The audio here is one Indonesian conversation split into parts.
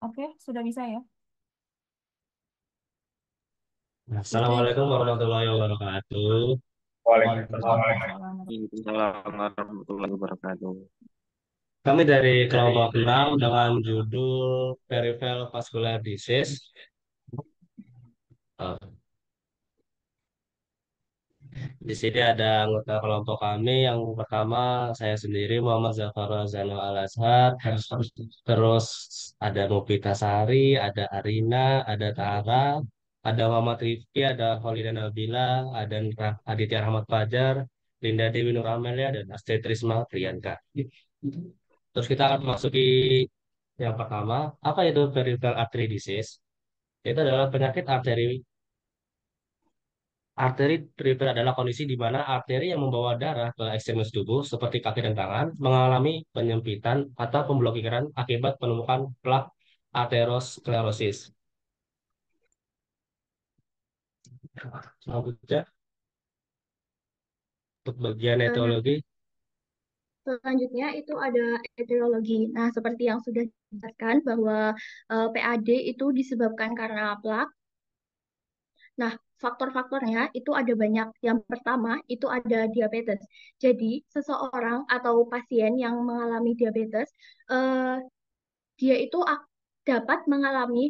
Oke, sudah bisa ya? Oke. Assalamualaikum warahmatullahi wabarakatuh. Waalaikumsalam. Waalaikumsalam warahmatullahi wabarakatuh. Kami dari kelompok 6 dengan judul Peripheral Vascular Disease. Eh, Di sini ada anggota kelompok kami. Yang pertama saya sendiri Muhammad Zafar Zainal Al Azhar. Terus ada Novita Sari, ada Arina, ada Tara, ada Muhammad Rifki, ada Holida Nabila, ada Aditya Rahmat Fajar, Linda Dewi Nur Amelia, dan Astrid Trisma Trianka. Terus kita akan memasuki yang pertama, apa itu peripheral artery disease? Itu adalah penyakit arteri. Arteri peripheral adalah kondisi di mana arteri yang membawa darah ke ekstremis tubuh seperti kaki dan tangan mengalami penyempitan atau pemblokiran akibat penumpukan plak aterosklerosis. Selanjutnya, untuk bagian Nah, etiologi, selanjutnya itu ada etiologi. Nah, seperti yang sudah dijelaskan bahwa PAD itu disebabkan karena plak. Nah, faktor-faktornya itu ada banyak. Yang pertama itu ada diabetes. Jadi, seseorang atau pasien yang mengalami diabetes, eh, dia itu dapat mengalami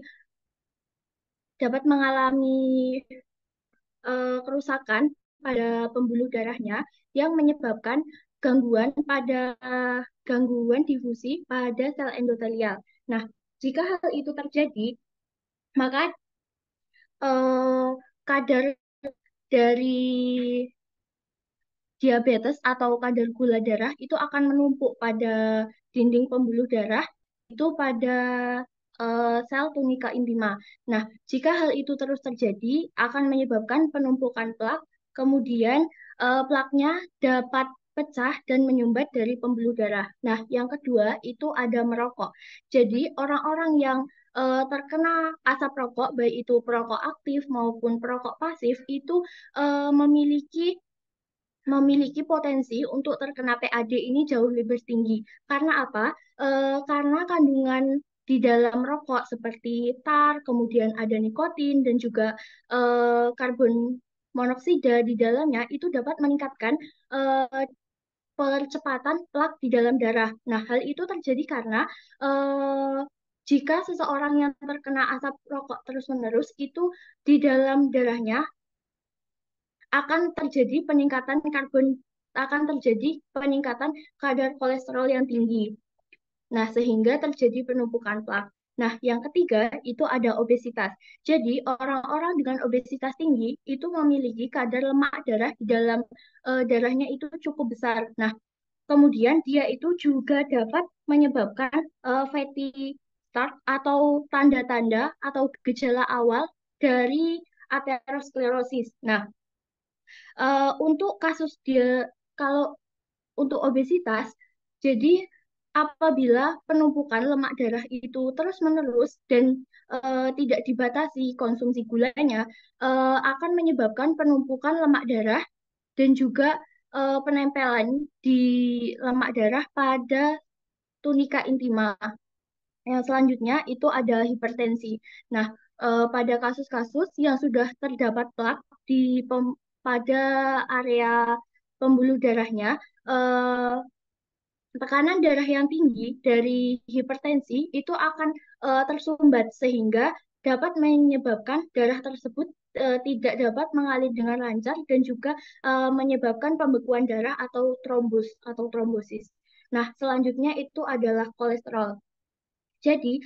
kerusakan pada pembuluh darahnya yang menyebabkan gangguan difusi pada sel endotelial. Nah, jika hal itu terjadi, maka eh, kadar dari diabetes atau kadar gula darah itu akan menumpuk pada dinding pembuluh darah itu pada sel tunika intima. Nah, jika hal itu terus terjadi akan menyebabkan penumpukan plak, kemudian plaknya dapat pecah dan menyumbat dari pembuluh darah. Nah, yang kedua itu ada merokok. Jadi, orang-orang yang terkena asap rokok, baik itu perokok aktif maupun perokok pasif, itu memiliki memiliki potensi untuk terkena PAD ini jauh lebih tinggi. Karena apa? Karena kandungan di dalam rokok seperti tar, kemudian ada nikotin dan juga karbon monoksida di dalamnya itu dapat meningkatkan eh, percepatan plak di dalam darah. Nah, hal itu terjadi karena eh, jika seseorang yang terkena asap rokok terus-menerus itu di dalam darahnya akan terjadi peningkatan karbon akan terjadi peningkatan kadar kolesterol yang tinggi. Nah, sehingga terjadi penumpukan plak. Nah, yang ketiga itu ada obesitas. Jadi, orang-orang dengan obesitas tinggi itu memiliki kadar lemak darah di dalam darahnya itu cukup besar. Nah, kemudian dia itu juga dapat menyebabkan fatty start atau tanda-tanda atau gejala awal dari aterosklerosis. Nah, untuk kasus dia, kalau untuk obesitas, jadi apabila penumpukan lemak darah itu terus-menerus dan tidak dibatasi konsumsi gulanya, akan menyebabkan penumpukan lemak darah dan juga penempelan di lemak darah pada tunika intima. Yang selanjutnya itu ada hipertensi. Nah, pada kasus-kasus yang sudah terdapat plak pada area pembuluh darahnya, eh, tekanan darah yang tinggi dari hipertensi itu akan tersumbat sehingga dapat menyebabkan darah tersebut tidak dapat mengalir dengan lancar dan juga menyebabkan pembekuan darah atau trombus atau trombosis. Nah, selanjutnya itu adalah kolesterol. Jadi,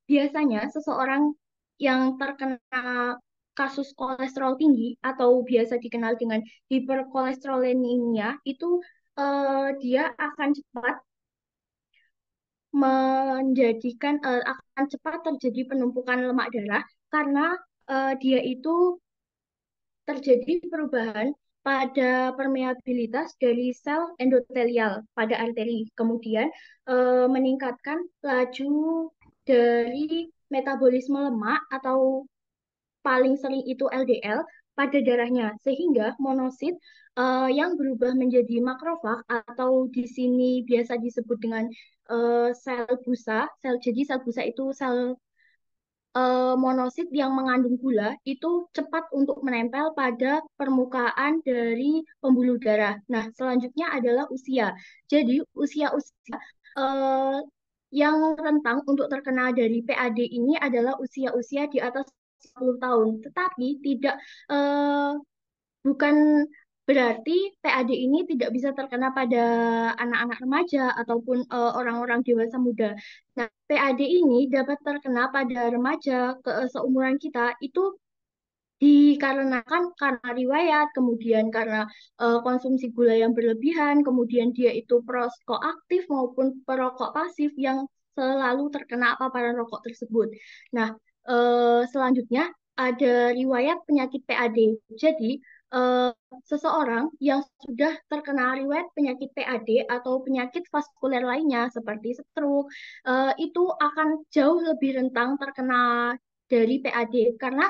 biasanya seseorang yang terkena kasus kolesterol tinggi atau biasa dikenal dengan hiperkolesterolemia itu dia akan cepat akan cepat terjadi penumpukan lemak darah karena dia itu terjadi perubahan pada permeabilitas dari sel endotelial pada arteri. Kemudian meningkatkan laju dari metabolisme lemak atau paling sering itu LDL pada darahnya, sehingga monosit yang berubah menjadi makrofag atau di sini biasa disebut dengan sel busa. Jadi sel busa itu sel monosit yang mengandung gula itu cepat untuk menempel pada permukaan dari pembuluh darah. Nah, selanjutnya adalah usia. Jadi usia-usia eh, yang rentang untuk terkena dari PAD ini adalah usia-usia di atas 10 tahun. Tetapi tidak eh, bukan berarti PAD ini tidak bisa terkena pada anak-anak remaja ataupun orang-orang dewasa muda. Nah, PAD ini dapat terkena pada remaja seumuran kita itu dikarenakan karena riwayat, kemudian karena konsumsi gula yang berlebihan, kemudian dia itu proskoaktif maupun perokok pasif yang selalu terkena paparan rokok tersebut. Nah, selanjutnya ada riwayat penyakit PAD. Jadi, eh, seseorang yang sudah terkena riwayat penyakit PAD atau penyakit vaskuler lainnya seperti stroke, itu akan jauh lebih rentan terkena dari PAD karena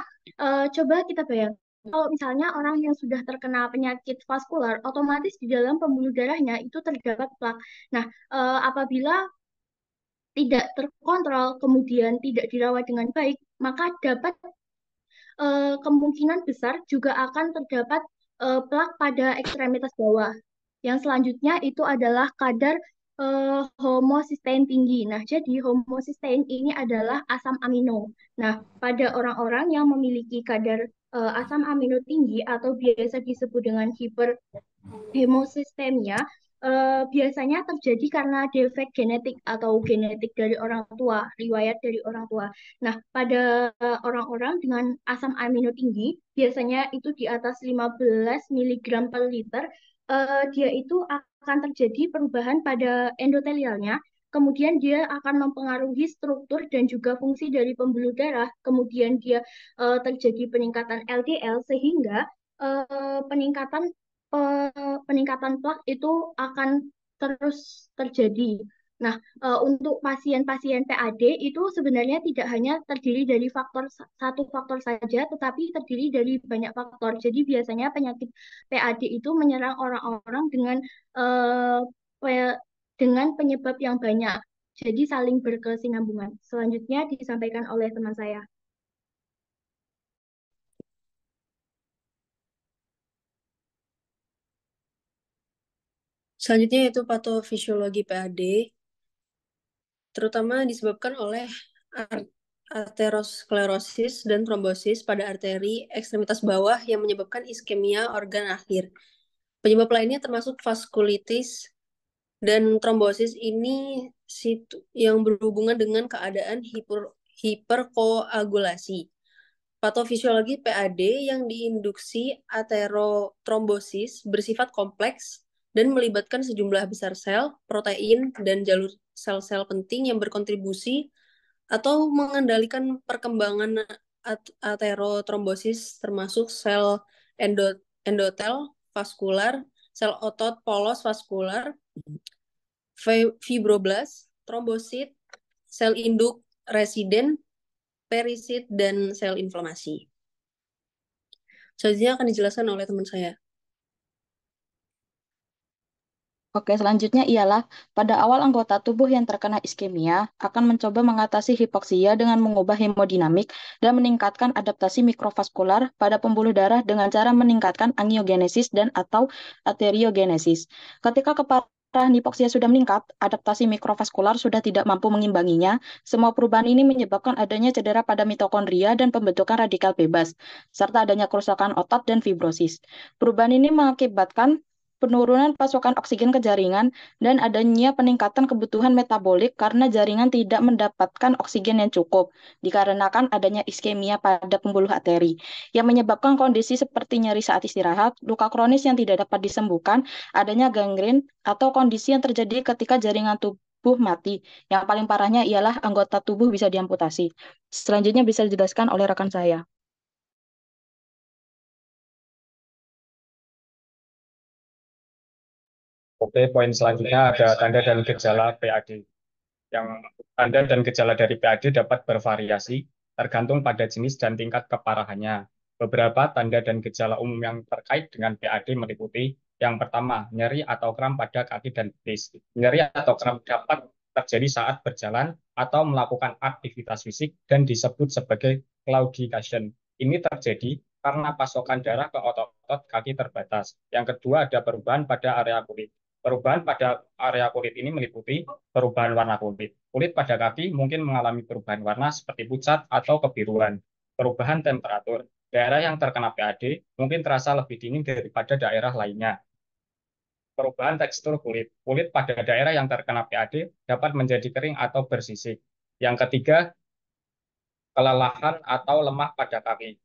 coba kita bayangkan, kalau misalnya orang yang sudah terkena penyakit vaskular, otomatis di dalam pembuluh darahnya itu terdapat plak. Nah, apabila tidak terkontrol, kemudian tidak dirawat dengan baik, maka dapat kemungkinan besar juga akan terdapat plak pada ekstremitas bawah. Yang selanjutnya itu adalah kadar homosistein tinggi. Nah, jadi homosistein ini adalah asam amino. Nah, pada orang-orang yang memiliki kadar asam amino tinggi atau biasa disebut dengan hiperhemosistemia, biasanya terjadi karena defek genetik atau genetik dari orang tua, riwayat dari orang tua. Nah, pada orang-orang dengan asam amino tinggi, biasanya itu di atas 15 miligram per liter, dia itu akan terjadi perubahan pada endotelialnya, kemudian dia akan mempengaruhi struktur dan juga fungsi dari pembuluh darah, kemudian dia terjadi peningkatan LDL sehingga peningkatan peningkatan plak itu akan terus terjadi. Nah, untuk pasien-pasien PAD itu sebenarnya tidak hanya terdiri dari satu faktor saja, tetapi terdiri dari banyak faktor. Jadi biasanya penyakit PAD itu menyerang orang-orang eh, dengan penyebab yang banyak. Jadi saling berkesinambungan. Selanjutnya disampaikan oleh teman saya. Selanjutnya yaitu patofisiologi PAD, terutama disebabkan oleh aterosklerosis dan trombosis pada arteri ekstremitas bawah yang menyebabkan iskemia organ akhir. Penyebab lainnya termasuk vaskulitis dan trombosis ini yang berhubungan dengan keadaan hiperkoagulasi. Patofisiologi PAD yang diinduksi aterotrombosis bersifat kompleks dan melibatkan sejumlah besar sel, protein, dan jalur sel-sel penting yang berkontribusi atau mengendalikan perkembangan aterotrombosis termasuk sel endotel vaskular, sel otot polos vaskular, fibroblast, trombosit, sel induk residen, perisit, dan sel inflamasi. Selanjutnya akan dijelaskan oleh teman saya. Oke, selanjutnya ialah pada awal anggota tubuh yang terkena iskemia akan mencoba mengatasi hipoksia dengan mengubah hemodinamik dan meningkatkan adaptasi mikrovaskular pada pembuluh darah dengan cara meningkatkan angiogenesis dan atau arteriogenesis. Ketika keparahan hipoksia sudah meningkat, adaptasi mikrovaskular sudah tidak mampu mengimbanginya. Semua perubahan ini menyebabkan adanya cedera pada mitokondria dan pembentukan radikal bebas, serta adanya kerusakan otot dan fibrosis. Perubahan ini mengakibatkan penurunan pasokan oksigen ke jaringan, dan adanya peningkatan kebutuhan metabolik karena jaringan tidak mendapatkan oksigen yang cukup, dikarenakan adanya iskemia pada pembuluh arteri, yang menyebabkan kondisi seperti nyeri saat istirahat, luka kronis yang tidak dapat disembuhkan, adanya gangren, atau kondisi yang terjadi ketika jaringan tubuh mati. Yang paling parahnya ialah anggota tubuh bisa diamputasi. Selanjutnya bisa dijelaskan oleh rekan saya. Oke, poin selanjutnya ada tanda dan gejala PAD. Yang tanda dan gejala dari PAD dapat bervariasi tergantung pada jenis dan tingkat keparahannya. Beberapa tanda dan gejala umum yang terkait dengan PAD meliputi yang pertama, nyeri atau kram pada kaki dan betis. Nyeri atau kram dapat terjadi saat berjalan atau melakukan aktivitas fisik dan disebut sebagai claudication. Ini terjadi karena pasokan darah ke otot-otot kaki terbatas. Yang kedua, ada perubahan pada area kulit. Perubahan pada area kulit ini meliputi perubahan warna kulit. Kulit pada kaki mungkin mengalami perubahan warna seperti pucat atau kebiruan. Perubahan temperatur. Daerah yang terkena PAD mungkin terasa lebih dingin daripada daerah lainnya. Perubahan tekstur kulit. Kulit pada daerah yang terkena PAD dapat menjadi kering atau bersisik. Yang ketiga, kelelahan atau lemah pada kaki.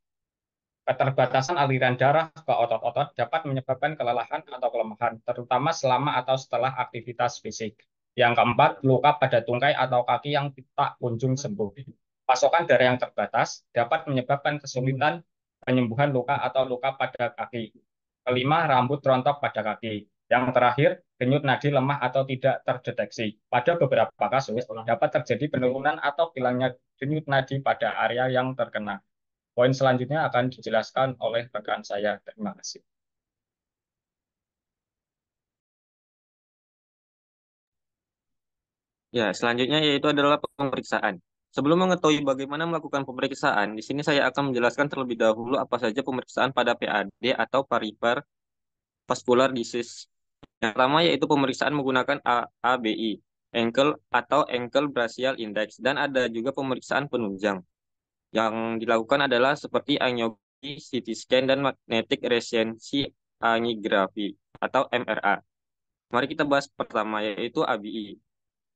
Keterbatasan aliran darah ke otot-otot dapat menyebabkan kelelahan atau kelemahan, terutama selama atau setelah aktivitas fisik. Yang keempat, luka pada tungkai atau kaki yang tak kunjung sembuh. Pasokan darah yang terbatas dapat menyebabkan kesulitan penyembuhan luka atau luka pada kaki. Kelima, rambut rontok pada kaki. Yang terakhir, denyut nadi lemah atau tidak terdeteksi. Pada beberapa kasus, dapat terjadi penurunan atau hilangnya denyut nadi pada area yang terkena. Poin selanjutnya akan dijelaskan oleh rekan saya. Terima kasih. Ya, selanjutnya yaitu adalah pemeriksaan. Sebelum mengetahui bagaimana melakukan pemeriksaan, di sini saya akan menjelaskan terlebih dahulu apa saja pemeriksaan pada PAD atau Peripheral Vascular Disease. Yang pertama yaitu pemeriksaan menggunakan ABI, Ankle atau Ankle Brachial Index, dan ada juga pemeriksaan penunjang. Yang dilakukan adalah seperti angiografi, CT scan, dan magnetic resonance angiography atau MRA. Mari kita bahas pertama yaitu ABI.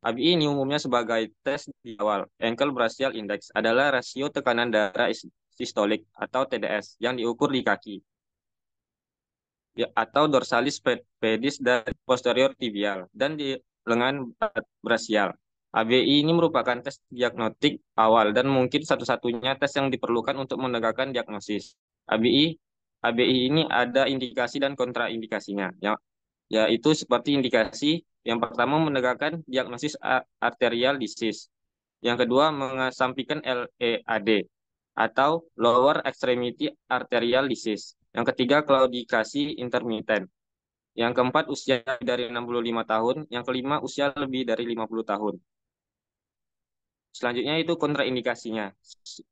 ABI ini umumnya sebagai tes di awal. Ankle Brachial Index adalah rasio tekanan darah sistolik atau TDS yang diukur di kaki ya, atau dorsalis pedis dan posterior tibial dan di lengan brachial. ABI ini merupakan tes diagnostik awal dan mungkin satu-satunya tes yang diperlukan untuk menegakkan diagnosis. ABI ini ada indikasi dan kontraindikasinya. Yaitu seperti indikasi yang pertama menegakkan diagnosis arterial disease. Yang kedua mengesampingkan LEAD atau lower extremity arterial disease. Yang ketiga claudicasi intermittent. Yang keempat usia dari 65 tahun, yang kelima usia lebih dari 50 tahun. Selanjutnya itu kontraindikasinya.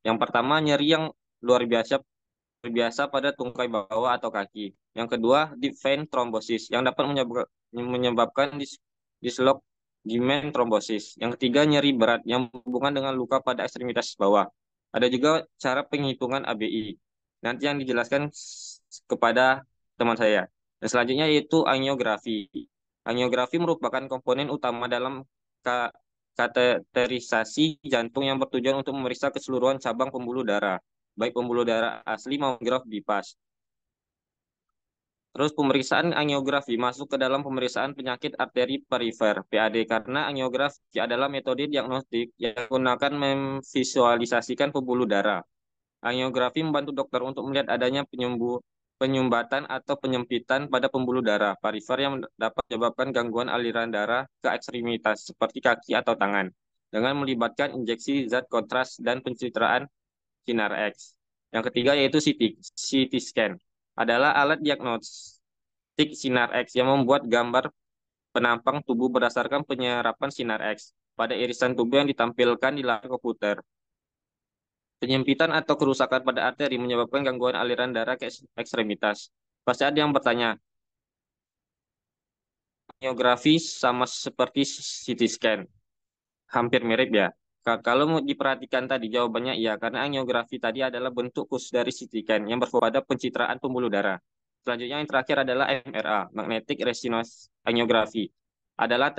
Yang pertama nyeri yang luar biasa pada tungkai bawah atau kaki. Yang kedua, deep vein thrombosis yang dapat menyebabkan dislocement thrombosis. Yang ketiga, nyeri berat yang berhubungan dengan luka pada ekstremitas bawah. Ada juga cara penghitungan ABI. Nanti yang dijelaskan kepada teman saya. Dan selanjutnya yaitu angiografi. Angiografi merupakan komponen utama dalam kateterisasi jantung yang bertujuan untuk memeriksa keseluruhan cabang pembuluh darah, baik pembuluh darah asli maupun angiografi bypass. Terus pemeriksaan angiografi masuk ke dalam pemeriksaan penyakit arteri perifer PAD karena angiografi adalah metode diagnostik yang menggunakan memvisualisasikan pembuluh darah. Angiografi membantu dokter untuk melihat adanya penyumbatan atau penyempitan pada pembuluh darah perifer yang dapat menyebabkan gangguan aliran darah ke ekstremitas seperti kaki atau tangan dengan melibatkan injeksi zat kontras dan pencitraan sinar X. Yang ketiga yaitu CT scan adalah alat diagnostik sinar X yang membuat gambar penampang tubuh berdasarkan penyerapan sinar X pada irisan tubuh yang ditampilkan di layar komputer. Penyempitan atau kerusakan pada arteri menyebabkan gangguan aliran darah ke ekstremitas. Pasti ada yang bertanya, angiografi sama seperti CT scan? Hampir mirip ya. Kalau mau diperhatikan tadi jawabannya iya, karena angiografi tadi adalah bentuk khusus dari CT scan yang berfokus pada pencitraan pembuluh darah. Selanjutnya yang terakhir adalah MRA, Magnetic Resonance Angiography. Adalah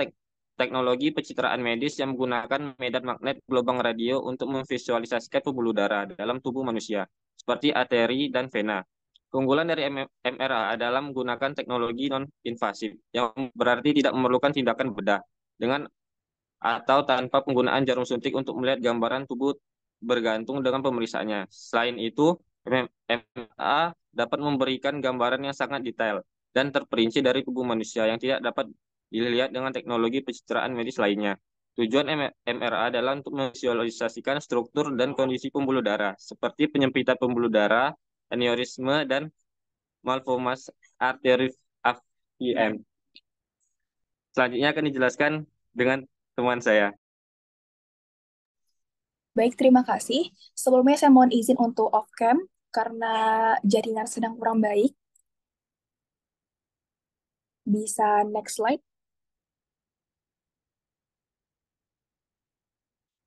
teknologi pencitraan medis yang menggunakan medan magnet gelombang radio untuk memvisualisasikan pembuluh darah dalam tubuh manusia, seperti arteri dan vena. Keunggulan dari MRA adalah menggunakan teknologi non-invasif, yang berarti tidak memerlukan tindakan bedah, dengan atau tanpa penggunaan jarum suntik untuk melihat gambaran tubuh bergantung dengan pemeriksaannya. Selain itu, MRA dapat memberikan gambaran yang sangat detail dan terperinci dari tubuh manusia yang tidak dapat dilihat dengan teknologi pencitraan medis lainnya. Tujuan MRA adalah untuk memvisualisasikan struktur dan kondisi pembuluh darah, seperti penyempitan pembuluh darah, aneurisme, dan malformasi arteri AVM. Selanjutnya akan dijelaskan dengan teman saya. Baik, terima kasih. Sebelumnya saya mohon izin untuk off-cam karena jaringan sedang kurang baik. Bisa next slide.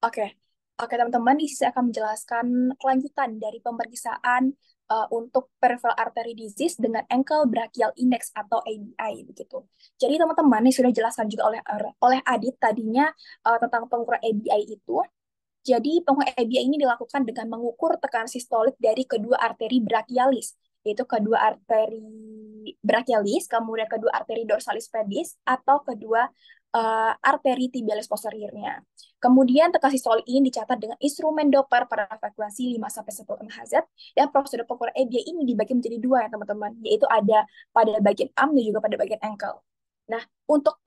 Oke, Oke teman-teman, di sini saya akan menjelaskan kelanjutan dari pemeriksaan untuk peripheral artery disease dengan ankle brachial index atau ABI begitu. Jadi teman-teman ini sudah dijelaskan juga oleh Adit tadinya tentang pengukuran ABI itu. Jadi pengukuran ABI ini dilakukan dengan mengukur tekanan sistolik dari kedua arteri brachialis, yaitu kedua arteri brachialis, kemudian kedua arteri dorsalis pedis, atau kedua arteri tibialis posteriornya. Kemudian tekanan sistolik ini dicatat dengan instrumen Doppler pada frekuensi 5-10 Mhz, dan prosedur pengukuran ABI ini dibagi menjadi dua ya teman-teman, yaitu ada pada bagian arm dan juga pada bagian ankle. Nah, untuk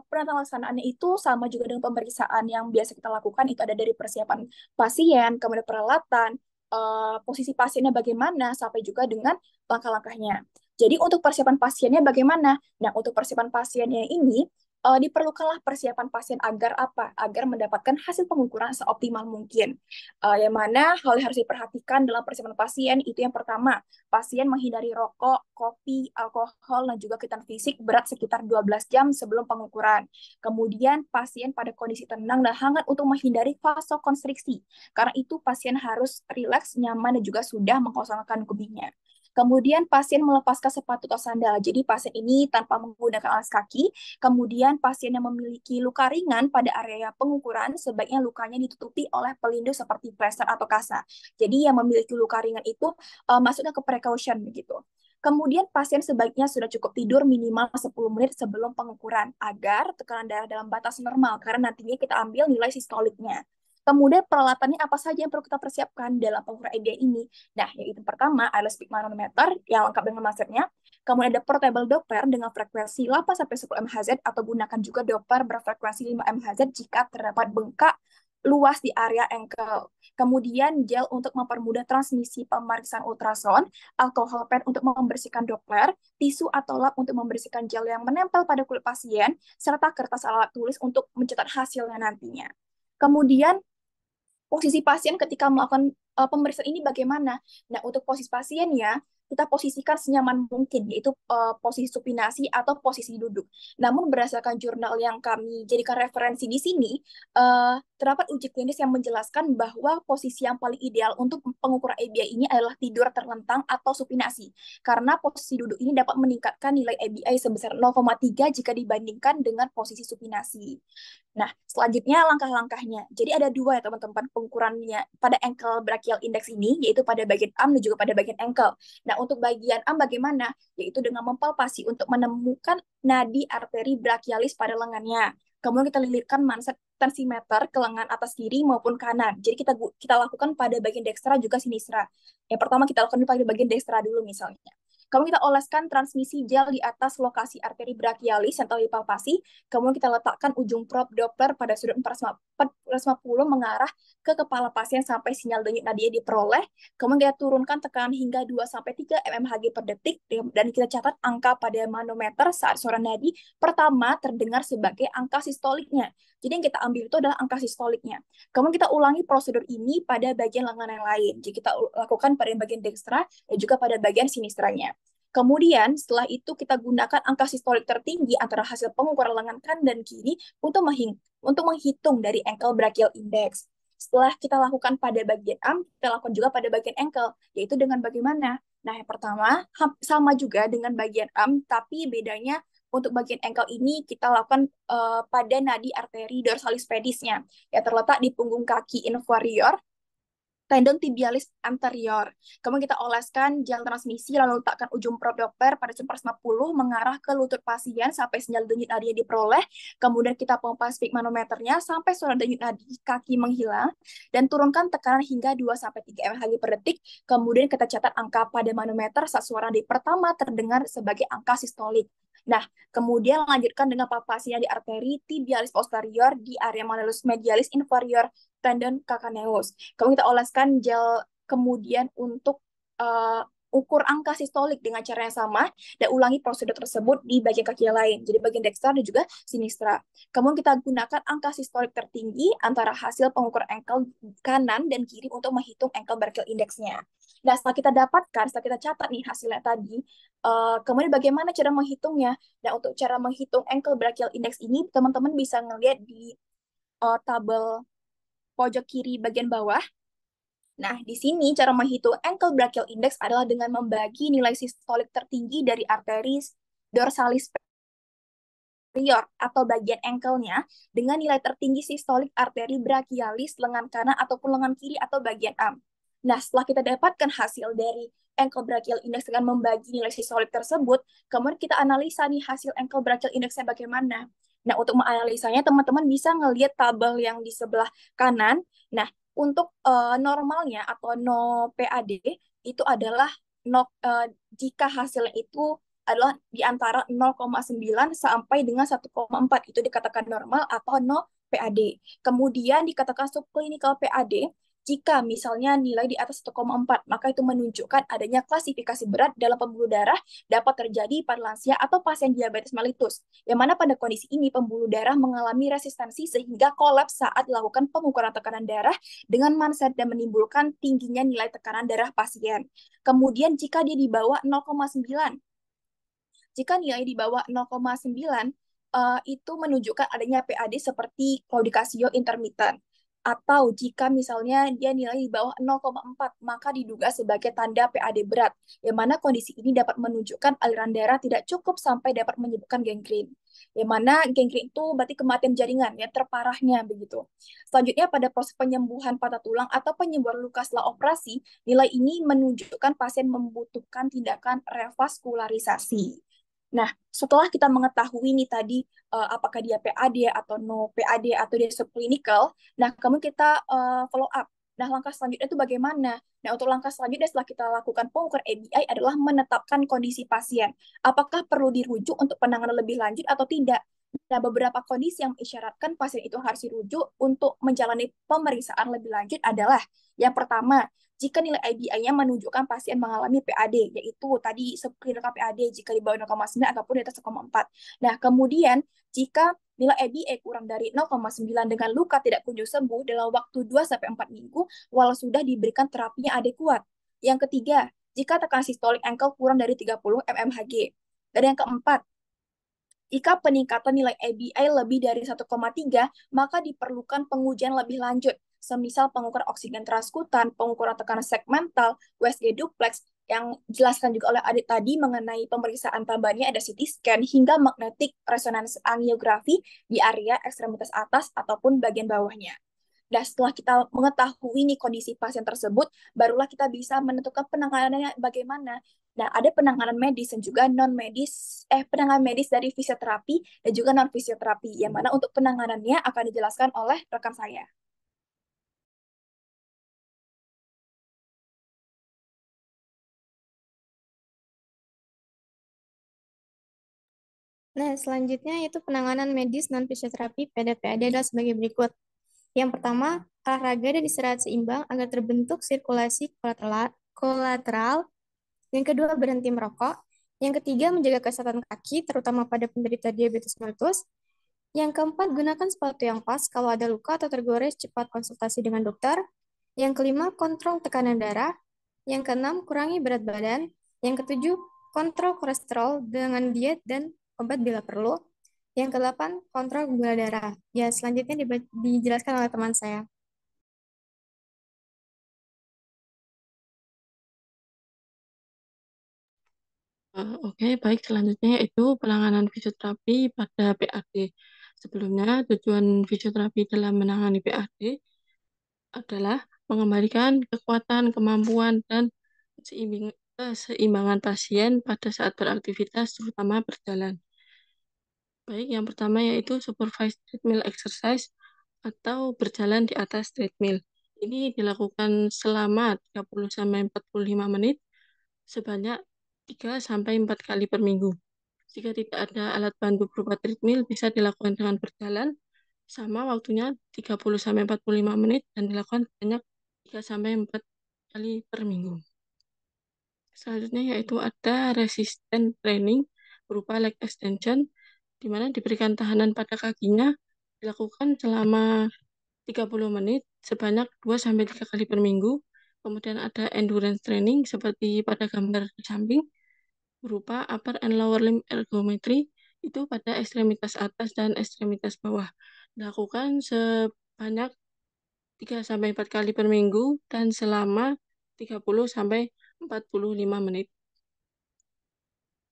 penata laksanaannya itu sama juga dengan pemeriksaan yang biasa kita lakukan, itu ada dari persiapan pasien, kemudian peralatan, posisi pasiennya bagaimana, sampai juga dengan langkah-langkahnya. Jadi untuk persiapan pasiennya bagaimana? Nah, untuk persiapan pasiennya ini, diperlukanlah persiapan pasien agar apa? Agar mendapatkan hasil pengukuran seoptimal mungkin. Yang mana hal yang harus diperhatikan dalam persiapan pasien itu yang pertama, pasien menghindari rokok, kopi, alkohol, dan juga kegiatan fisik berat sekitar 12 jam sebelum pengukuran. Kemudian pasien pada kondisi tenang dan hangat untuk menghindari vasokonstriksi. Karena itu pasien harus rileks, nyaman, dan juga sudah mengkosongkan kubingnya. Kemudian pasien melepaskan sepatu atau sandal. Jadi pasien ini tanpa menggunakan alas kaki. Kemudian pasien yang memiliki luka ringan pada area pengukuran, sebaiknya lukanya ditutupi oleh pelindung seperti plester atau kasa. Jadi yang memiliki luka ringan itu masuknya ke precaution begitu. Kemudian pasien sebaiknya sudah cukup tidur minimal 10 menit sebelum pengukuran agar tekanan darah dalam batas normal, karena nantinya kita ambil nilai sistoliknya. Kemudian peralatannya apa saja yang perlu kita persiapkan dalam pengukuran ABI ini? Nah, yaitu pertama adalah sphygmanometer yang lengkap dengan lasernya. Kemudian ada portable Doppler dengan frekuensi 8-10 Mhz atau gunakan juga Doppler berfrekuensi 5 Mhz jika terdapat bengkak luas di area ankle. Kemudian gel untuk mempermudah transmisi pemeriksaan ultrasound, alkohol pad untuk membersihkan Doppler, tisu atau lap untuk membersihkan gel yang menempel pada kulit pasien, serta kertas alat tulis untuk mencatat hasilnya nantinya. Kemudian posisi pasien ketika melakukan pemeriksaan ini bagaimana? Nah, untuk posisi pasien ya, kita posisikan senyaman mungkin, yaitu posisi supinasi atau posisi duduk. Namun berdasarkan jurnal yang kami jadikan referensi di sini, terdapat uji klinis yang menjelaskan bahwa posisi yang paling ideal untuk pengukuran ABI ini adalah tidur terlentang atau supinasi. Karena posisi duduk ini dapat meningkatkan nilai ABI sebesar 0,3 jika dibandingkan dengan posisi supinasi. Nah, selanjutnya langkah-langkahnya. Jadi ada dua ya teman-teman pengukurannya pada ankle brachial index ini, yaitu pada bagian arm dan juga pada bagian ankle. Nah, untuk bagian arm bagaimana? Yaitu dengan mempalpasi untuk menemukan nadi arteri brachialis pada lengannya. Kemudian kita lilitkan manset tensimeter ke lengan atas kiri maupun kanan. Jadi kita lakukan pada bagian dekstra juga sinistra. Yang pertama kita lakukan pada bagian dekstra dulu misalnya. Kemudian kita oleskan transmisi gel di atas lokasi arteri brachialis yang telah dipalpasi. Kemudian kita letakkan ujung probe Doppler pada sudut 450 mengarah ke kepala pasien sampai sinyal denyut nadi diperoleh. Kemudian kita turunkan tekanan hingga 2-3 mmHg per detik dan kita catat angka pada manometer saat suara nadi pertama terdengar sebagai angka sistoliknya. Jadi yang kita ambil itu adalah angka sistoliknya. Kemudian kita ulangi prosedur ini pada bagian lengan yang lain. Jadi kita lakukan pada bagian dekstra dan juga pada bagian sinistranya. Kemudian setelah itu kita gunakan angka sistolik tertinggi antara hasil pengukuran lengan kanan dan kiri untuk menghitung dari ankle brachial index. Setelah kita lakukan pada bagian arm, kita lakukan juga pada bagian ankle, yaitu dengan bagaimana? Nah, yang pertama sama juga dengan bagian arm, tapi bedanya untuk bagian ankle ini kita lakukan pada nadi arteri dorsalis pedisnya, yang terletak di punggung kaki inferior, tendon tibialis anterior. Kemudian kita oleskan gel transmisi, lalu letakkan ujung probe Doppler pada 150 mengarah ke lutut pasien sampai sinyal denyut nadi diperoleh. Kemudian kita pompa sphygmanometernya sampai suara denyut nadi kaki menghilang dan turunkan tekanan hingga 2-3 mmHg per detik. Kemudian kita catat angka pada manometer saat suara nadi pertama terdengar sebagai angka sistolik. Nah, kemudian lanjutkan dengan palpasinya di arteri tibialis posterior di area malleus medialis inferior tendon calcaneus. Kemudian kita oleskan gel kemudian untuk ukur angka sistolik dengan cara yang sama dan ulangi prosedur tersebut di bagian kaki yang lain. Jadi bagian dextra dan juga sinistra. Kemudian kita gunakan angka sistolik tertinggi antara hasil pengukuran ankle kanan dan kiri untuk menghitung ankle brachial index-nya. Nah, setelah kita dapatkan, setelah kita catat nih hasilnya tadi, kemudian bagaimana cara menghitungnya? Nah, untuk cara menghitung ankle brachial index ini, teman-teman bisa ngelihat di tabel pojok kiri bagian bawah. Nah, di sini cara menghitung ankle brachial index adalah dengan membagi nilai sistolik tertinggi dari arteris dorsalis superior atau bagian ankle-nya dengan nilai tertinggi sistolik arteri brachialis lengan kanan ataupun lengan kiri atau bagian arm. Nah, setelah kita dapatkan hasil dari ankle brachial index dengan membagi nilai sistolik tersebut, kemudian kita analisa nih hasil ankle brachial index-nya bagaimana. Nah, untuk menganalisanya, teman-teman bisa ngelihat tabel yang di sebelah kanan. Nah, untuk normalnya atau no PAD itu adalah jika hasilnya itu adalah di antara 0,9 sampai dengan 1,4 itu dikatakan normal atau no PAD. Kemudian dikatakan subclinical PAD jika misalnya nilai di atas 1,4, maka itu menunjukkan adanya klasifikasi berat dalam pembuluh darah dapat terjadi pada lansia atau pasien diabetes mellitus. Yang mana pada kondisi ini pembuluh darah mengalami resistensi sehingga kolaps saat dilakukan pengukuran tekanan darah dengan manset dan menimbulkan tingginya nilai tekanan darah pasien. Kemudian jika dia di bawah 0,9, jika nilai di bawah 0,9 itu menunjukkan adanya PAD seperti claudication intermittent. Atau jika misalnya dia nilai di bawah 0,4, maka diduga sebagai tanda PAD berat, yang mana kondisi ini dapat menunjukkan aliran darah tidak cukup sampai dapat menyebabkan gangren. Yang mana gangren itu berarti kematian jaringan, ya terparahnya begitu. Selanjutnya pada proses penyembuhan patah tulang atau penyembuhan luka setelah operasi, nilai ini menunjukkan pasien membutuhkan tindakan revaskularisasi. Nah, setelah kita mengetahui nih tadi apakah dia PAD atau no PAD atau dia subclinical, nah kemudian kita follow up. Nah, langkah selanjutnya itu bagaimana? Nah, untuk langkah selanjutnya setelah kita lakukan pengukur ABI adalah menetapkan kondisi pasien. Apakah perlu dirujuk untuk penanganan lebih lanjut atau tidak? Nah, beberapa kondisi yang mengisyaratkan pasien itu harus dirujuk untuk menjalani pemeriksaan lebih lanjut adalah yang pertama, jika nilai IBI-nya menunjukkan pasien mengalami PAD, yaitu tadi subclinical PAD jika di bawah 0,9 ataupun di atas 0,4. Nah, kemudian jika nilai IBI kurang dari 0,9 dengan luka tidak kunjung sembuh dalam waktu 2-4 minggu, walau sudah diberikan terapinya adekuat. Yang ketiga, jika tekanan sistolik ankle kurang dari 30 mmHg. Dan yang keempat, jika peningkatan nilai ABI lebih dari 1,3, maka diperlukan pengujian lebih lanjut, semisal pengukuran oksigen transkutan, pengukuran tekanan segmental, USG duplex, yang dijelaskan juga oleh Adit tadi mengenai pemeriksaan tambahannya ada CT scan hingga magnetic resonance angiografi di area ekstremitas atas ataupun bagian bawahnya. Nah, setelah kita mengetahui nih kondisi pasien tersebut, barulah kita bisa menentukan penanganannya bagaimana. Nah, ada penanganan medis dan juga non-medis, penanganan medis dari fisioterapi dan juga non-fisioterapi, yang mana untuk penanganannya akan dijelaskan oleh rekan saya. Nah, selanjutnya itu penanganan medis non-fisioterapi pada PAD adalah sebagai berikut. Yang pertama, olahraga dan istirahat seimbang agar terbentuk sirkulasi kolateral. Yang kedua, berhenti merokok. Yang ketiga, menjaga kesehatan kaki, terutama pada penderita diabetes mellitus. Yang keempat, gunakan sepatu yang pas. Kalau ada luka atau tergores, cepat konsultasi dengan dokter. Yang kelima, kontrol tekanan darah. Yang keenam, kurangi berat badan. Yang ketujuh, kontrol kolesterol dengan diet dan obat bila perlu. Yang kedelapan, kontrol gula darah. Ya, selanjutnya dijelaskan oleh teman saya. Oke, baik. Selanjutnya yaitu penanganan fisioterapi pada PAD. Sebelumnya, tujuan fisioterapi dalam menangani PAD adalah mengembalikan kekuatan, kemampuan, dan keseimbangan pasien pada saat beraktivitas, terutama berjalan. Baik, yang pertama yaitu supervised treadmill exercise atau berjalan di atas treadmill. Ini dilakukan selama 30-45 menit sebanyak 3-4 kali per minggu. Jika tidak ada alat bantu berupa treadmill, bisa dilakukan dengan berjalan, sama waktunya 30-45 menit dan dilakukan sebanyak 3-4 kali per minggu. Selanjutnya yaitu ada resistance training berupa leg extension, di mana diberikan tahanan pada kakinya, dilakukan selama 30 menit sebanyak 2-3 kali per minggu. Kemudian ada endurance training seperti pada gambar di samping, berupa upper and lower limb ergometry, itu pada ekstremitas atas dan ekstremitas bawah. Dilakukan sebanyak 3-4 kali per minggu dan selama 30-45 menit.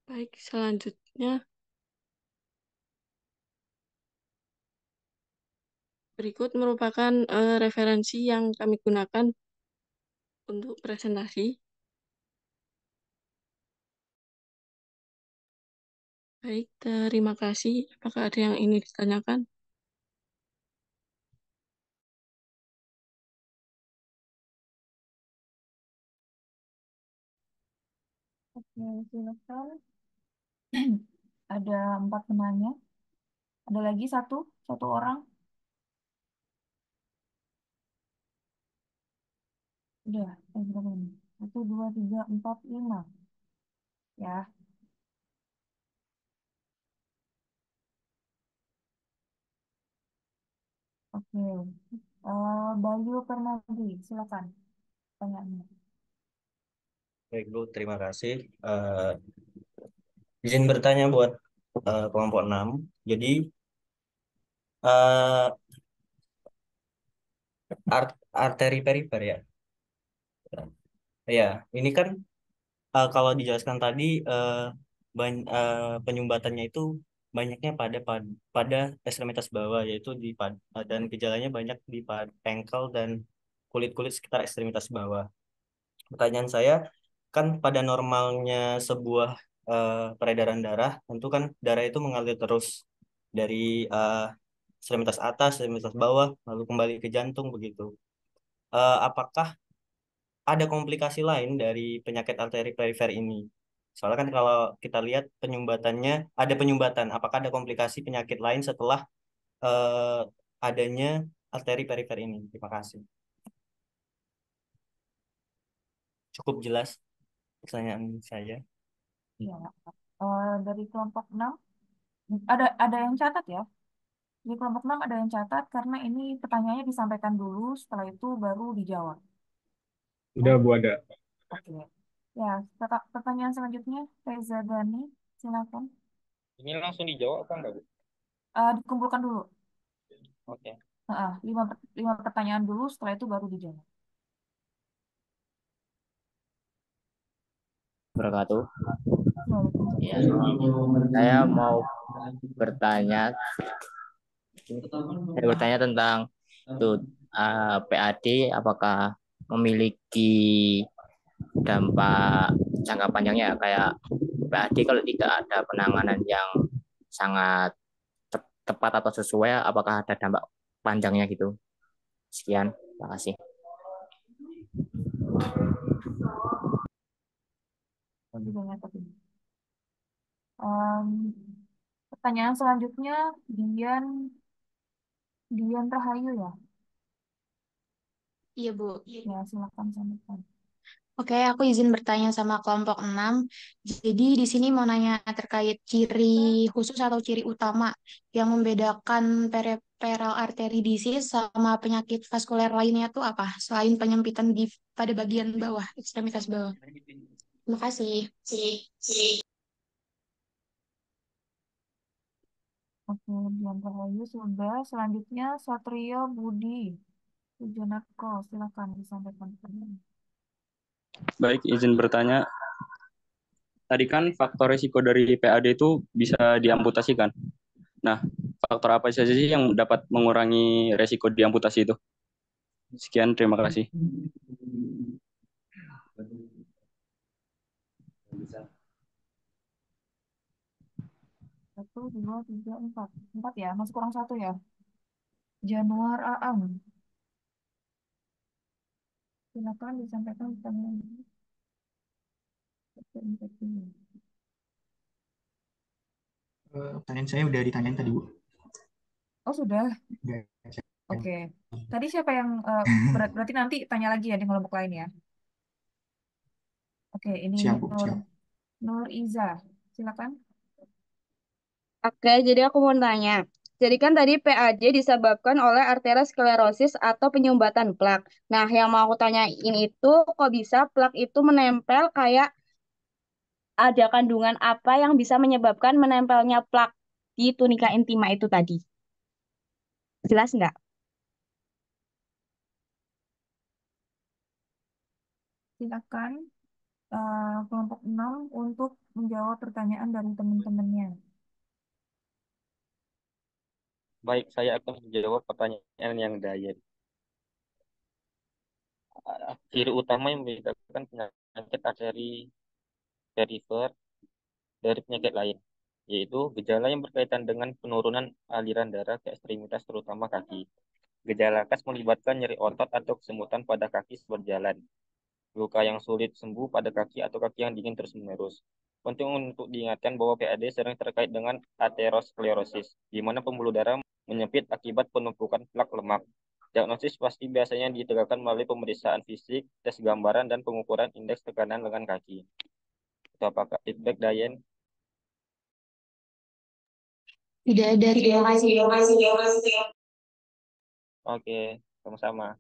Baik, selanjutnya berikut merupakan referensi yang kami gunakan untuk presentasi. Baik, terima kasih. Apakah ada yang ingin ditanyakan? Oke, silakan. Ada 4 penanya. Ada lagi satu orang. Udah, berapa ini? 1, 2, 3, 4, 5. Ya, oke. Bayu Permadi, silakan pertanyaannya. Baik, Bu, terima kasih. Izin bertanya buat kelompok 6. Jadi, eh, arteri perifer ya. Ya, ini kan kalau dijelaskan tadi penyumbatannya itu banyaknya pada ekstremitas bawah, yaitu dan gejalanya banyak di ankle dan kulit-kulit sekitar ekstremitas bawah. Pertanyaan saya, kan pada normalnya sebuah peredaran darah, tentu kan darah itu mengalir terus dari eh, ekstremitas atas, ekstremitas bawah, lalu kembali ke jantung begitu. Apakah ada komplikasi lain dari penyakit arteri perifer ini? Soalnya kan kalau kita lihat ada penyumbatan. Apakah ada komplikasi penyakit lain setelah eh, adanya arteri perifer ini? Terima kasih. Cukup jelas pertanyaan saya. Ya, dari kelompok 6, ada yang catat ya? Di kelompok 6 ada yang catat karena ini pertanyaannya disampaikan dulu, setelah itu baru dijawab. Udah, Bu, ada. Oke. Ya, pertanyaan selanjutnya, Reza Gani, silakan. Ini langsung dijawab apa enggak, Bu? Dikumpulkan dulu. Oke. 5 pertanyaan dulu, setelah itu baru dijawab. Wabarakatuh. Ya, Waalaikumsalam. saya mau bertanya, tentang itu PAD apakah memiliki dampak jangka panjangnya, kayak PAD kalau tidak ada penanganan yang sangat tepat atau sesuai, apakah ada dampak panjangnya gitu. Sekian, terima kasih. Pertanyaan selanjutnya, Dian Rahayu ya? Iya, Bu. Ya, silakan sampaikan. Oke, aku izin bertanya sama kelompok 6. Jadi di sini mau nanya terkait ciri khusus atau ciri utama yang membedakan peripheral artery disease sama penyakit vaskuler lainnya tuh apa? Selain penyempitan pada bagian bawah, ekstremitas bawah. Terima kasih. Oke, Dian Rahayu sudah. Selanjutnya, Satrio Budi Sujanarko, silakan disampaikan. Baik, izin bertanya. Tadi kan faktor risiko dari PAD itu bisa diamputasikan. Nah, faktor apa saja sih yang dapat mengurangi risiko diamputasi itu? Sekian, terima kasih. 1, 2, 3, 4. 4 ya, masih kurang 1 ya. Januar Aam, silakan disampaikan pertanyaan. Pertanyaan saya udah ditanyain tadi, Bu. Oh, sudah. Udah. Oke. Tadi siapa yang berarti nanti tanya lagi ya di kelompok lain ya. Oke, ini Siap, Bu, Nur siap. Nur Iza, silakan. Oke, jadi aku mau tanya. Jadi kan tadi PAD disebabkan oleh arteriosklerosis atau penyumbatan plak. Nah, yang mau aku tanyain itu kok bisa plak itu menempel kayak ada kandungan apa yang bisa menyebabkan menempelnya plak di tunika intima itu tadi? Jelas nggak? Silakan kelompok 6 untuk menjawab pertanyaan dari teman-temannya. Baik, saya akan menjawab pertanyaan yang diet. Ciri utama yang membedakan penyakit arteri perifer dari penyakit lain, yaitu gejala yang berkaitan dengan penurunan aliran darah ke ekstremitas terutama kaki. Gejala khas melibatkan nyeri otot atau kesemutan pada kaki berjalan, luka yang sulit sembuh pada kaki atau kaki yang dingin terus-menerus. Penting untuk diingatkan bahwa PAD sering terkait dengan aterosklerosis, di mana pembuluh darah menyempit akibat penumpukan plak lemak. Diagnosis pasti biasanya ditegakkan melalui pemeriksaan fisik, tes gambaran, dan pengukuran indeks tekanan lengan kaki. Itu apakah feedback, Dayen? Tidak ada, terima kasih. Oke, sama-sama.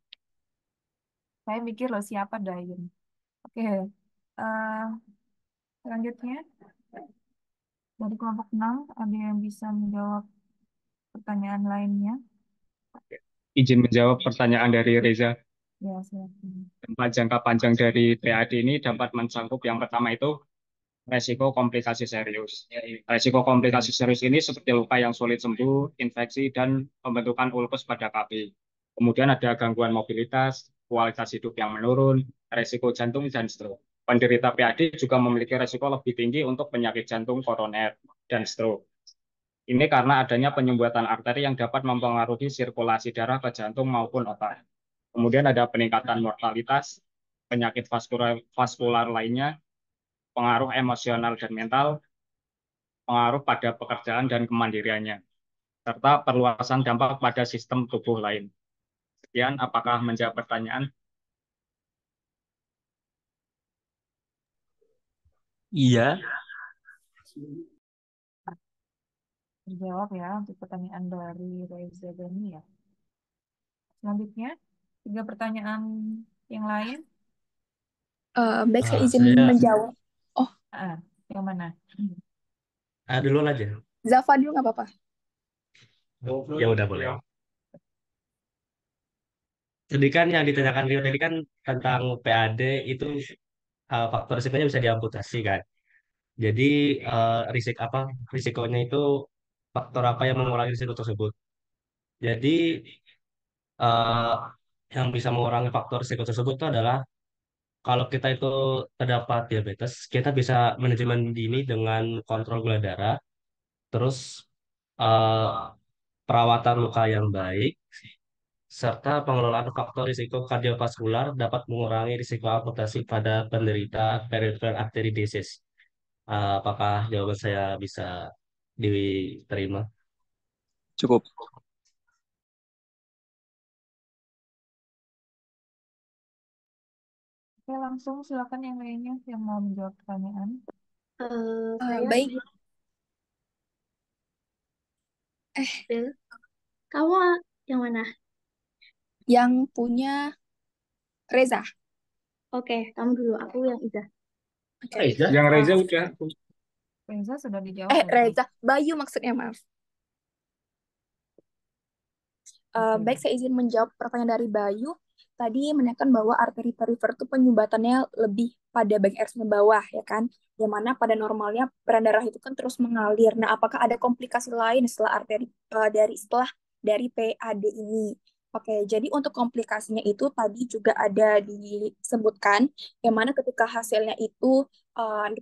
Saya mikir loh siapa Dayan. Oke, eh, selanjutnya dari kelompok 6 ada yang bisa menjawab pertanyaan lainnya? Izin menjawab pertanyaan dari Reza. Ya, silakan. Dampak jangka panjang dari PAD ini dapat mencakup yang pertama itu resiko komplikasi serius. Resiko komplikasi serius ini seperti luka yang sulit sembuh, infeksi, dan pembentukan ulkus pada kaki. Kemudian ada gangguan mobilitas, kualitas hidup yang menurun, resiko jantung, dan stroke. Penderita PAD juga memiliki resiko lebih tinggi untuk penyakit jantung koroner dan stroke. Ini karena adanya penyumbatan arteri yang dapat mempengaruhi sirkulasi darah ke jantung maupun otak. Kemudian ada peningkatan mortalitas, penyakit vaskular lainnya, pengaruh emosional dan mental, pengaruh pada pekerjaan dan kemandiriannya, serta perluasan dampak pada sistem tubuh lain. Sekian, apakah menjawab pertanyaan? Iya. Terjawab ya untuk pertanyaan dari Reza Dani ya. Selanjutnya, 3 pertanyaan yang lain. Baik, saya izin Saya menjawab. Oh, Yang mana? duluan aja. Zafa dulu nggak apa-apa. Ya udah boleh. Jadi kan yang ditanyakan Rio tadi kan tentang PAD itu faktor risikonya bisa diamputasi kan. Jadi risikonya itu faktor apa yang mengurangi risiko tersebut. Jadi eh, yang bisa mengurangi faktor risiko tersebut itu adalah kalau kita itu terdapat diabetes, kita bisa manajemen dini dengan kontrol gula darah, terus eh, perawatan luka yang baik, serta pengelolaan faktor risiko kardiovaskular dapat mengurangi risiko amputasi pada penderita peripheral artery disease. Apakah jawaban saya bisa diterima? Cukup. Oke, langsung silakan yang lainnya yang mau menjawab pertanyaan. Saya Baik. Bel, kamu yang mana? Yang punya Reza. Oke, kamu dulu. Aku yang Iza. Oke. Yang Reza udah. Reza sudah dijawab tadi. Reza. Bayu maksudnya, maaf. Baik, saya izin menjawab pertanyaan dari Bayu. Tadi menanyakan bahwa arteri perifer itu penyumbatannya lebih pada bagian ekstrim bawah, ya kan? Yang mana pada normalnya peredaran darah itu kan terus mengalir. Nah, apakah ada komplikasi lain setelah dari PAD ini? Oke, jadi untuk komplikasinya itu tadi juga ada disebutkan, yang mana ketika hasilnya itu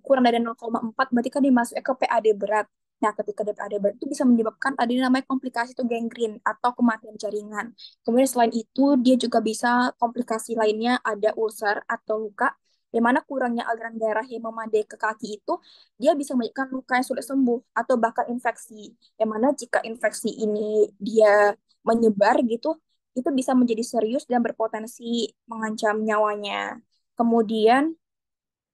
kurang dari 0,4, berarti kan dimasuknya ke PAD berat. Nah, ketika DPAD berat itu bisa menyebabkan tadi namanya komplikasi itu gangren atau kematian jaringan. Kemudian selain itu, dia juga bisa komplikasi lainnya ada ulcer atau luka, di mana kurangnya aliran darah yang memadai ke kaki itu, dia bisa menyebabkan luka yang sulit sembuh atau bahkan infeksi. Yang mana jika infeksi ini dia menyebar gitu, itu bisa menjadi serius dan berpotensi mengancam nyawanya. Kemudian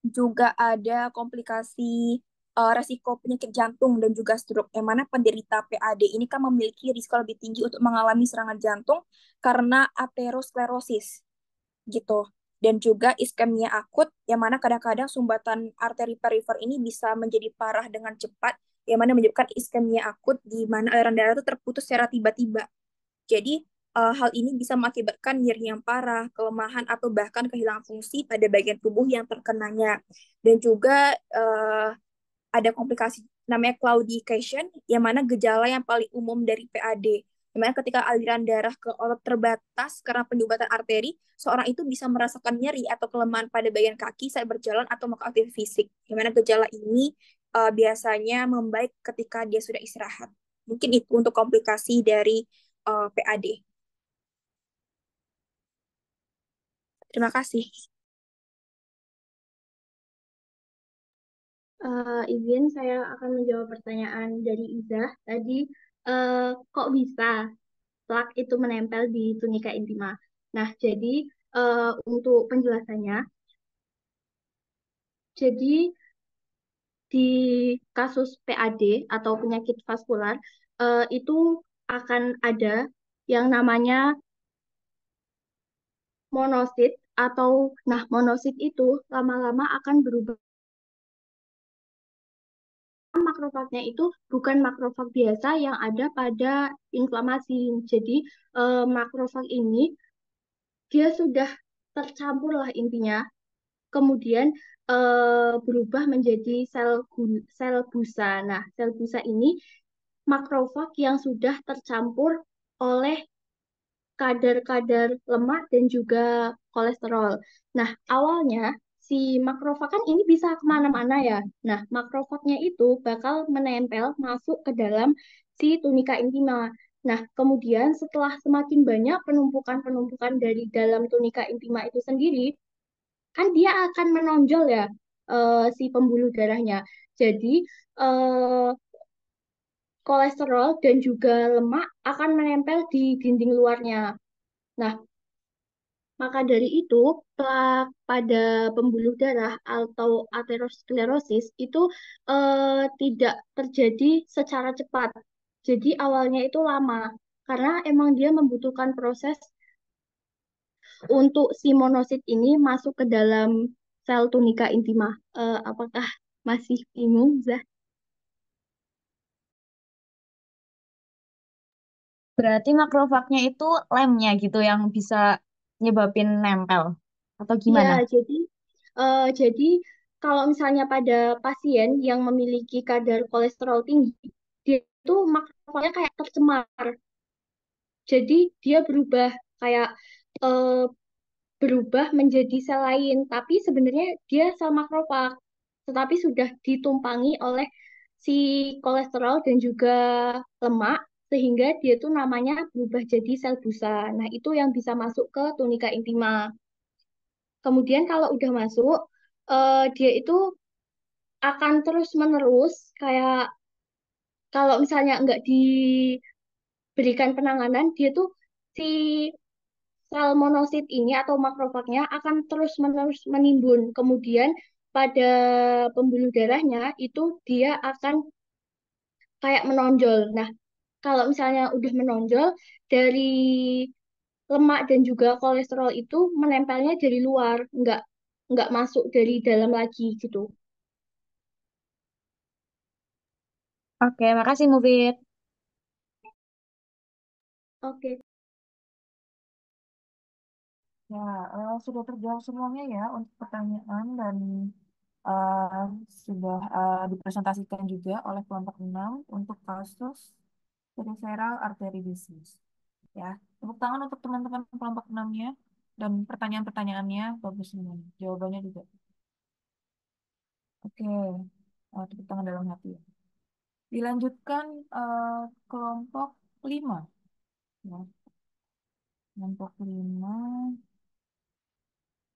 juga ada komplikasi resiko penyakit jantung dan juga stroke, yang mana penderita PAD ini kan memiliki risiko lebih tinggi untuk mengalami serangan jantung karena aterosklerosis gitu. Dan juga iskemia akut, yang mana kadang-kadang sumbatan arteri perifer ini bisa menjadi parah dengan cepat, yang mana menyebabkan iskemia akut, di mana aliran darah itu terputus secara tiba-tiba. Jadi, hal ini bisa mengakibatkan nyeri yang parah, kelemahan, atau bahkan kehilangan fungsi pada bagian tubuh yang terkenanya. Dan juga ada komplikasi namanya claudication, yang mana gejala yang paling umum dari PAD. Yang mana ketika aliran darah ke otot terbatas karena penyumbatan arteri, seorang itu bisa merasakan nyeri atau kelemahan pada bagian kaki saat berjalan atau melakukan aktivitas fisik. Yang mana gejala ini biasanya membaik ketika dia sudah istirahat. Mungkin itu untuk komplikasi dari PAD. Terima kasih. Izin saya akan menjawab pertanyaan dari Iza. Tadi kok bisa plak itu menempel di tunika intima? Nah, jadi untuk penjelasannya, jadi di kasus PAD atau penyakit vaskular itu akan ada yang namanya monosit atau monosit itu lama-lama akan berubah. Makrofagnya itu bukan makrofag biasa yang ada pada inflamasi. Jadi makrofag ini dia sudah tercampur lah intinya, kemudian berubah menjadi sel busa. Nah, sel busa ini makrofag yang sudah tercampur oleh kadar-kadar lemak dan juga kolesterol. Nah, awalnya si makrofag kan ini bisa kemana-mana ya. Nah, makrofagnya itu bakal menempel masuk ke dalam si tunika intima. Nah, kemudian setelah semakin banyak penumpukan-penumpukan dari dalam tunika intima itu sendiri, kan dia akan menonjol ya si pembuluh darahnya. Jadi, eh, kolesterol dan juga lemak akan menempel di dinding luarnya. Nah, maka dari itu, plak pada pembuluh darah atau aterosklerosis itu tidak terjadi secara cepat. Jadi awalnya itu lama, karena emang dia membutuhkan proses untuk si monosit ini masuk ke dalam sel tunika intima. Apakah masih bingung, Zah? Berarti makrofagnya itu lemnya gitu yang bisa nyebabin nempel atau Iya, gimana? jadi kalau misalnya pada pasien yang memiliki kadar kolesterol tinggi, dia itu makrofagnya kayak tercemar. Jadi dia berubah kayak eh, berubah menjadi sel lain, tapi sebenarnya dia sel makrofag, tetapi sudah ditumpangi oleh si kolesterol dan juga lemak, sehingga dia tuh namanya berubah jadi sel busa. Nah, itu yang bisa masuk ke tunika intima. Kemudian kalau udah masuk, dia itu akan terus-menerus kayak kalau misalnya nggak diberikan penanganan, dia tuh si sel monosit ini atau makrofagnya akan terus-menerus menimbun. Kemudian pada pembuluh darahnya itu dia akan kayak menonjol. Nah, kalau misalnya udah menonjol dari lemak dan juga kolesterol itu menempelnya dari luar, nggak masuk dari dalam lagi gitu. Oke, makasih Mufid. Oke. Ya, sudah terjawab semuanya ya untuk pertanyaan dan eh, sudah dipresentasikan juga oleh kelompok 6 untuk kasus peripheral artery disease. Ya, tepuk tangan untuk teman-teman kelompok 6-nya dan pertanyaan-pertanyaannya bagus semua. Jawabannya juga. Oke, tepuk tangan dalam hati. Dilanjutkan kelompok 5. Ya. Kelompok 5.